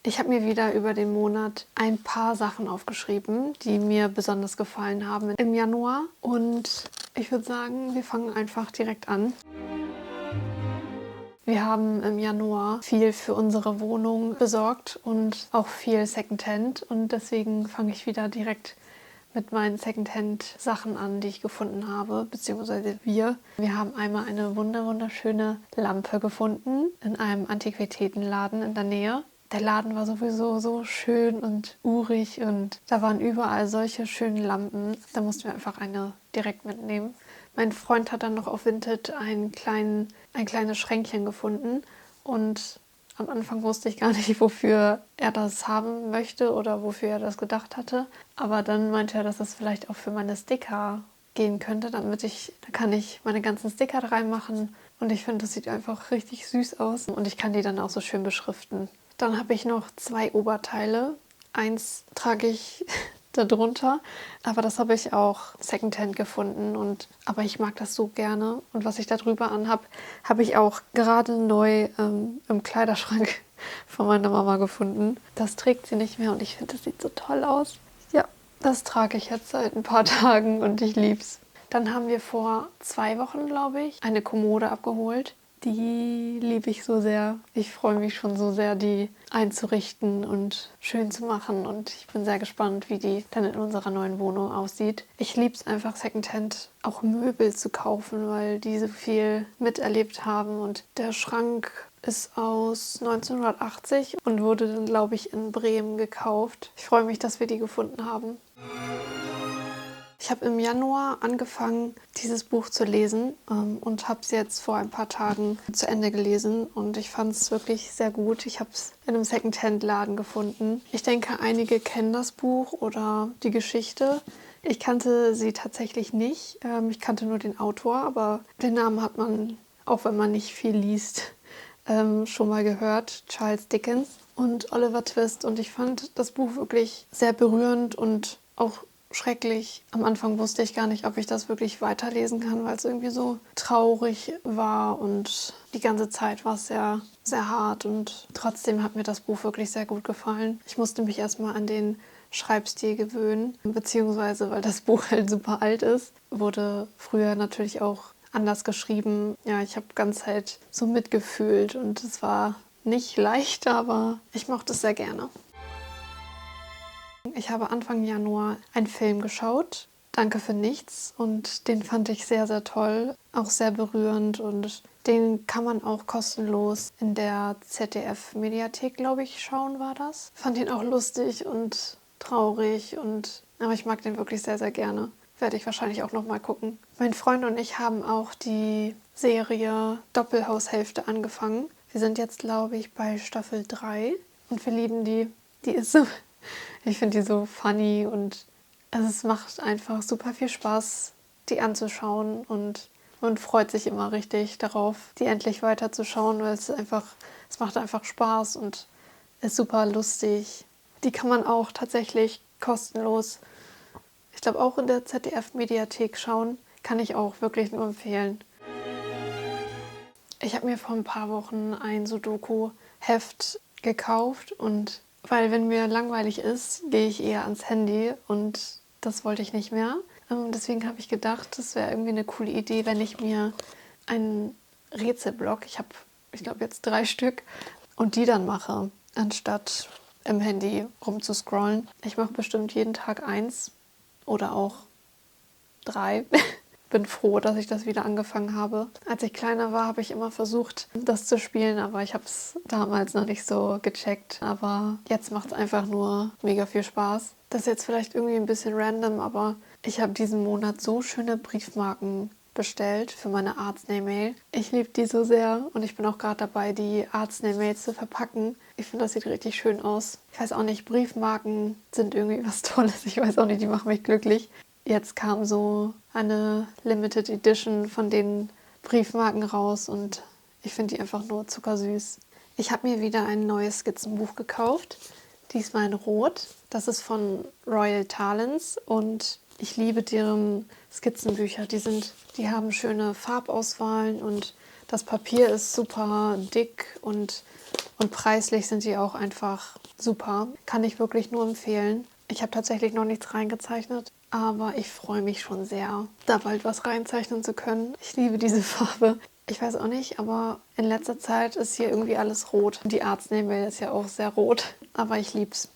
Ich habe mir wieder über den Monat ein paar Sachen aufgeschrieben, die mir besonders gefallen haben im Januar. Und ich würde sagen, wir fangen einfach direkt an. Wir haben im Januar viel für unsere Wohnung besorgt und auch viel Secondhand. Und deswegen fange ich wieder direkt mit meinen Secondhand-Sachen an, die ich gefunden habe, beziehungsweise wir. Wir haben einmal eine wunderschöne Lampe gefunden in einem Antiquitätenladen in der Nähe. Der Laden war sowieso so schön und urig und da waren überall solche schönen Lampen. Da mussten wir einfach eine direkt mitnehmen. Mein Freund hat dann noch auf Vinted ein kleines Schränkchen gefunden und am Anfang wusste ich gar nicht, wofür er das haben möchte oder wofür er das gedacht hatte. Aber dann meinte er, dass das vielleicht auch für meine Sticker gehen könnte, da kann ich meine ganzen Sticker reinmachen. Und ich finde, das sieht einfach richtig süß aus. Und ich kann die dann auch so schön beschriften. Dann habe ich noch 2 Oberteile. Eins trage ich darunter, aber das habe ich auch Secondhand gefunden. Aber ich mag das so gerne. Und was ich da drüber anhabe, habe ich auch gerade neu im Kleiderschrank von meiner Mama gefunden. Das trägt sie nicht mehr und ich finde, das sieht so toll aus. Ja, das trage ich jetzt seit ein paar Tagen und ich lieb's. Dann haben wir vor 2 Wochen, glaube ich, eine Kommode abgeholt. Die liebe ich so sehr. Ich freue mich schon so sehr, die einzurichten und schön zu machen. Und ich bin sehr gespannt, wie die dann in unserer neuen Wohnung aussieht. Ich liebe es einfach, Secondhand auch Möbel zu kaufen, weil die so viel miterlebt haben. Und der Schrank ist aus 1980 und wurde dann, glaube ich, in Bremen gekauft. Ich freue mich, dass wir die gefunden haben. Ich habe im Januar angefangen, dieses Buch zu lesen und habe es jetzt vor ein paar Tagen zu Ende gelesen und ich fand es wirklich sehr gut. Ich habe es in einem Secondhand-Laden gefunden. Ich denke, einige kennen das Buch oder die Geschichte. Ich kannte sie tatsächlich nicht. Ich kannte nur den Autor, aber den Namen hat man, auch wenn man nicht viel liest, schon mal gehört. Charles Dickens und Oliver Twist. Und ich fand das Buch wirklich sehr berührend und auch schrecklich. Am Anfang wusste ich gar nicht, ob ich das wirklich weiterlesen kann, weil es irgendwie so traurig war und die ganze Zeit war es sehr, sehr hart und trotzdem hat mir das Buch wirklich sehr gut gefallen. Ich musste mich erstmal an den Schreibstil gewöhnen, beziehungsweise weil das Buch halt super alt ist, wurde früher natürlich auch anders geschrieben. Ja, ich habe ganz halt so mitgefühlt und es war nicht leicht, aber ich mochte es sehr gerne. Ich habe Anfang Januar einen Film geschaut, Danke für nichts, und den fand ich sehr, sehr toll, auch sehr berührend und den kann man auch kostenlos in der ZDF-Mediathek, glaube ich, schauen, war das. Fand ihn auch lustig und traurig aber ich mag den wirklich sehr, sehr gerne. Werde ich wahrscheinlich auch noch mal gucken. Mein Freund und ich haben auch die Serie Doppelhaushälfte angefangen. Wir sind jetzt, glaube ich, bei Staffel 3 und wir lieben die. Die ist so... Ich finde die so funny und es macht einfach super viel Spaß, die anzuschauen und man freut sich immer richtig darauf, die endlich weiterzuschauen, weil es macht einfach Spaß und ist super lustig. Die kann man auch tatsächlich kostenlos, ich glaube auch in der ZDF-Mediathek schauen, kann ich auch wirklich nur empfehlen. Ich habe mir vor ein paar Wochen ein Sudoku-Heft gekauft und weil wenn mir langweilig ist, gehe ich eher ans Handy und das wollte ich nicht mehr. Deswegen habe ich gedacht, das wäre irgendwie eine coole Idee, wenn ich mir einen Rätselblock, ich glaube jetzt 3 Stück, und die dann mache, anstatt im Handy rumzuscrollen. Ich mache bestimmt jeden Tag 1 oder auch 3. Bin froh, dass ich das wieder angefangen habe. Als ich kleiner war, habe ich immer versucht, das zu spielen, aber ich habe es damals noch nicht so gecheckt. Aber jetzt macht es einfach nur mega viel Spaß. Das ist jetzt vielleicht irgendwie ein bisschen random, aber ich habe diesen Monat so schöne Briefmarken bestellt für meine Artsney-Mail. Ich liebe die so sehr und ich bin auch gerade dabei, die Artsney-Mails zu verpacken. Ich finde, das sieht richtig schön aus. Ich weiß auch nicht, Briefmarken sind irgendwie was Tolles. Ich weiß auch nicht, die machen mich glücklich. Jetzt kam so eine Limited Edition von den Briefmarken raus und ich finde die einfach nur zuckersüß. Ich habe mir wieder ein neues Skizzenbuch gekauft, diesmal in Rot. Das ist von Royal Talens und ich liebe deren Skizzenbücher. Die haben schöne Farbauswahlen und das Papier ist super dick und Und preislich sind die auch einfach super. Kann ich wirklich nur empfehlen. Ich habe tatsächlich noch nichts reingezeichnet, aber ich freue mich schon sehr, da bald was reinzeichnen zu können. Ich liebe diese Farbe. Ich weiß auch nicht, aber in letzter Zeit ist hier irgendwie alles rot. Die Arzneimittel ist ja auch sehr rot, aber ich lieb's.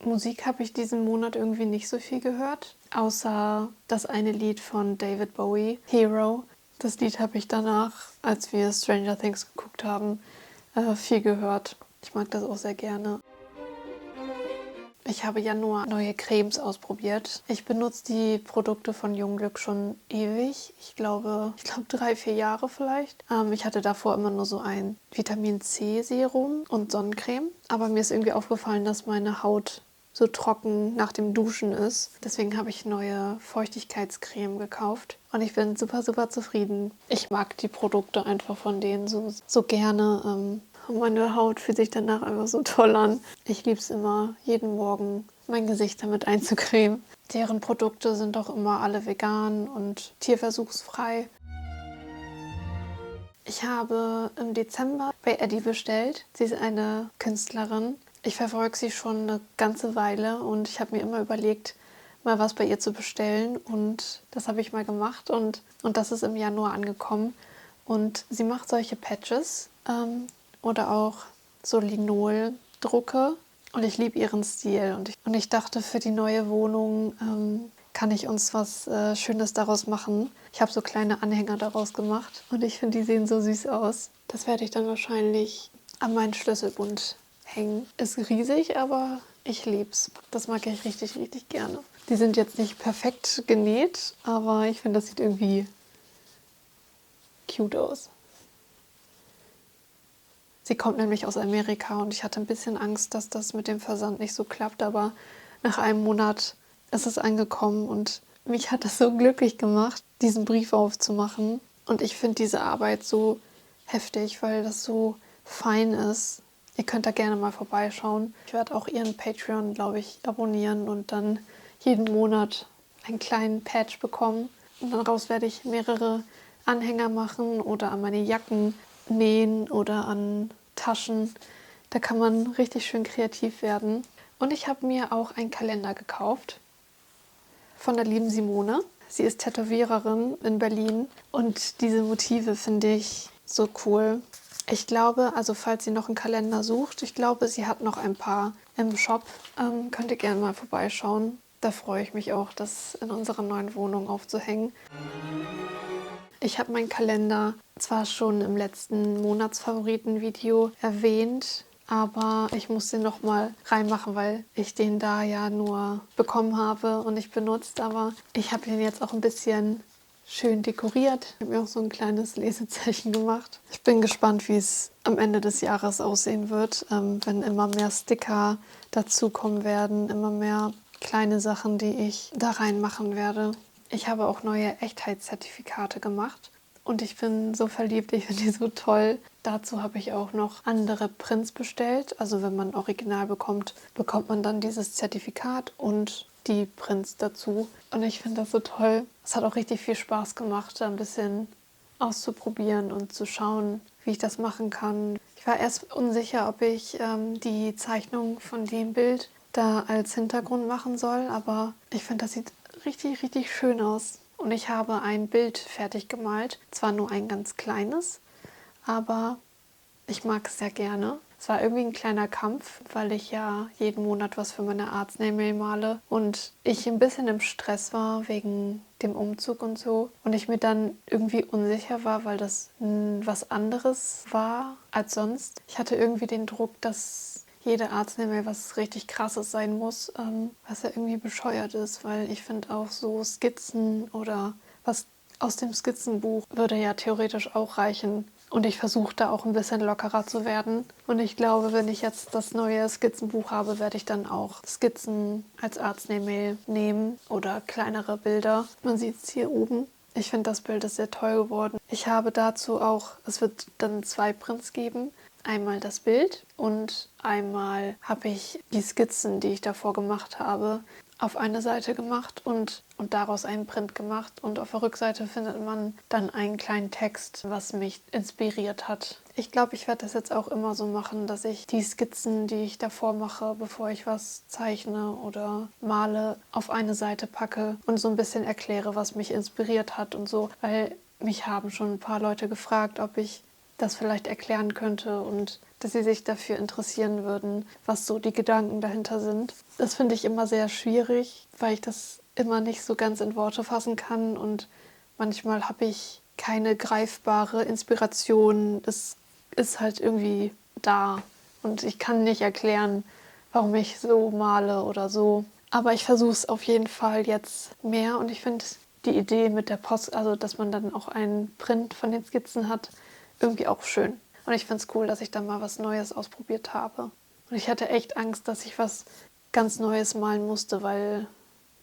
Musik habe ich diesen Monat irgendwie nicht so viel gehört, außer das eine Lied von David Bowie, Hero. Das Lied habe ich danach, als wir Stranger Things geguckt haben, viel gehört. Ich mag das auch sehr gerne. Ich habe Januar neue Cremes ausprobiert. Ich benutze die Produkte von Jungglück schon ewig. Ich glaube 3-4 Jahre vielleicht. Ich hatte davor immer nur so ein Vitamin C Serum und Sonnencreme. Aber mir ist irgendwie aufgefallen, dass meine Haut so trocken nach dem Duschen ist. Deswegen habe ich neue Feuchtigkeitscreme gekauft. Und ich bin super, super zufrieden. Ich mag die Produkte einfach von denen so gerne. Und meine Haut fühlt sich danach einfach so toll an. Ich liebe es immer, jeden Morgen mein Gesicht damit einzucremen. Deren Produkte sind auch immer alle vegan und tierversuchsfrei. Ich habe im Dezember bei Eddie bestellt. Sie ist eine Künstlerin. Ich verfolge sie schon eine ganze Weile und ich habe mir immer überlegt, mal was bei ihr zu bestellen. Und das habe ich mal gemacht und das ist im Januar angekommen. Und sie macht solche Patches oder auch so Linoldrucke. Und ich liebe ihren Stil. Und ich dachte, für die neue Wohnung kann ich uns was Schönes daraus machen. Ich habe so kleine Anhänger daraus gemacht. Und ich finde, die sehen so süß aus. Das werde ich dann wahrscheinlich an meinen Schlüsselbund hängen. Ist riesig, aber ich lieb's. Das mag ich richtig, richtig gerne. Die sind jetzt nicht perfekt genäht, aber ich finde, das sieht irgendwie cute aus. Sie kommt nämlich aus Amerika und ich hatte ein bisschen Angst, dass das mit dem Versand nicht so klappt, aber nach einem Monat ist es angekommen und mich hat das so glücklich gemacht, diesen Brief aufzumachen. Und ich finde diese Arbeit so heftig, weil das so fein ist. Ihr könnt da gerne mal vorbeischauen. Ich werde auch ihren Patreon, glaube ich, abonnieren und dann jeden Monat einen kleinen Patch bekommen. Und daraus werde ich mehrere Anhänger machen oder an meine Jacken nähen oder an Taschen. Da kann man richtig schön kreativ werden. Und ich habe mir auch einen Kalender gekauft von der lieben Simone. Sie ist Tätowiererin in Berlin und diese Motive finde ich so cool. Ich glaube, also falls ihr noch einen Kalender sucht, ich glaube, sie hat noch ein paar im Shop. Könnt ihr gerne mal vorbeischauen. Da freue ich mich auch, das in unserer neuen Wohnung aufzuhängen. Ich habe meinen Kalender zwar schon im letzten Monatsfavoriten-Video erwähnt, aber ich muss den nochmal reinmachen, weil ich den da ja nur bekommen habe und nicht benutzt. Aber ich habe den jetzt auch ein bisschen schön dekoriert. Ich habe mir auch so ein kleines Lesezeichen gemacht. Ich bin gespannt, wie es am Ende des Jahres aussehen wird, wenn immer mehr Sticker dazukommen werden, immer mehr kleine Sachen, die ich da reinmachen werde. Ich habe auch neue Echtheitszertifikate gemacht und ich bin so verliebt, ich finde die so toll. Dazu habe ich auch noch andere Prints bestellt. Also wenn man Original bekommt, bekommt man dann dieses Zertifikat und die Prints dazu. Und ich finde das so toll. Es hat auch richtig viel Spaß gemacht, da ein bisschen auszuprobieren und zu schauen, wie ich das machen kann. Ich war erst unsicher, ob ich die Zeichnung von dem Bild da als Hintergrund machen soll, aber ich finde, das sieht richtig, richtig schön aus. Und ich habe ein Bild fertig gemalt. Zwar nur ein ganz kleines, aber ich mag es sehr gerne. Es war irgendwie ein kleiner Kampf, weil ich ja jeden Monat was für meine Arzneimittel male und ich ein bisschen im Stress war wegen dem Umzug und so. Und ich mir dann irgendwie unsicher war, weil das was anderes war als sonst. Ich hatte irgendwie den Druck, dass jede Arzneimittel was richtig Krasses sein muss, was ja irgendwie bescheuert ist, weil ich finde auch so Skizzen oder was aus dem Skizzenbuch würde ja theoretisch auch reichen. Und ich versuche da auch ein bisschen lockerer zu werden. Und ich glaube, wenn ich jetzt das neue Skizzenbuch habe, werde ich dann auch Skizzen als Arzneimittel nehmen oder kleinere Bilder. Man sieht es hier oben. Ich finde, das Bild ist sehr toll geworden. Ich habe dazu auch, es wird dann 2 Prints geben. Einmal das Bild und einmal habe ich die Skizzen, die ich davor gemacht habe, auf eine Seite gemacht und daraus einen Print gemacht. Und auf der Rückseite findet man dann einen kleinen Text, was mich inspiriert hat. Ich glaube, ich werde das jetzt auch immer so machen, dass ich die Skizzen, die ich davor mache, bevor ich was zeichne oder male, auf eine Seite packe und so ein bisschen erkläre, was mich inspiriert hat und so. Weil mich haben schon ein paar Leute gefragt, ob ich das vielleicht erklären könnte und dass sie sich dafür interessieren würden, was so die Gedanken dahinter sind. Das finde ich immer sehr schwierig, weil ich das immer nicht so ganz in Worte fassen kann und manchmal habe ich keine greifbare Inspiration. Es ist halt irgendwie da und ich kann nicht erklären, warum ich so male oder so. Aber ich versuche es auf jeden Fall jetzt mehr und ich finde die Idee mit der Post, also dass man dann auch einen Print von den Skizzen hat, irgendwie auch schön. Und ich finde es cool, dass ich da mal was Neues ausprobiert habe. Und ich hatte echt Angst, dass ich was ganz Neues malen musste, weil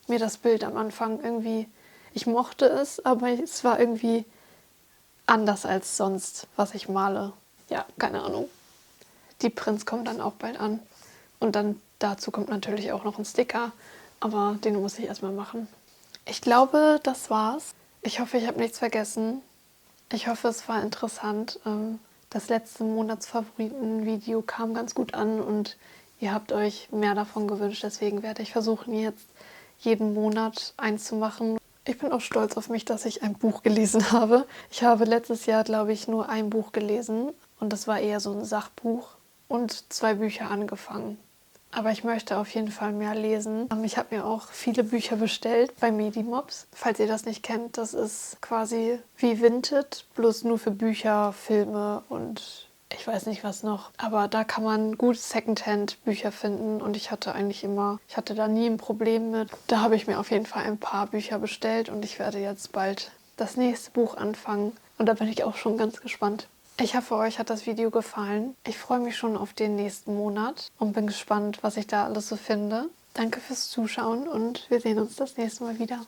mir das Bild am Anfang irgendwie, ich mochte es, aber es war irgendwie anders als sonst, was ich male. Ja, keine Ahnung. Die Prints kommen dann auch bald an. Und dann dazu kommt natürlich auch noch ein Sticker, aber den muss ich erstmal machen. Ich glaube, das war's. Ich hoffe, ich habe nichts vergessen. Ich hoffe, es war interessant. Das letzte Monatsfavoriten-Video kam ganz gut an und ihr habt euch mehr davon gewünscht. Deswegen werde ich versuchen, jetzt jeden Monat eins zu machen. Ich bin auch stolz auf mich, dass ich ein Buch gelesen habe. Ich habe letztes Jahr, glaube ich, nur ein Buch gelesen und das war eher so ein Sachbuch und 2 Bücher angefangen. Aber ich möchte auf jeden Fall mehr lesen. Ich habe mir auch viele Bücher bestellt bei Medimobs. Falls ihr das nicht kennt, das ist quasi wie Vinted, bloß nur für Bücher, Filme und ich weiß nicht was noch. Aber da kann man gut Secondhand-Bücher finden und ich hatte da nie ein Problem mit. Da habe ich mir auf jeden Fall ein paar Bücher bestellt und ich werde jetzt bald das nächste Buch anfangen. Und da bin ich auch schon ganz gespannt. Ich hoffe, euch hat das Video gefallen. Ich freue mich schon auf den nächsten Monat und bin gespannt, was ich da alles so finde. Danke fürs Zuschauen und wir sehen uns das nächste Mal wieder.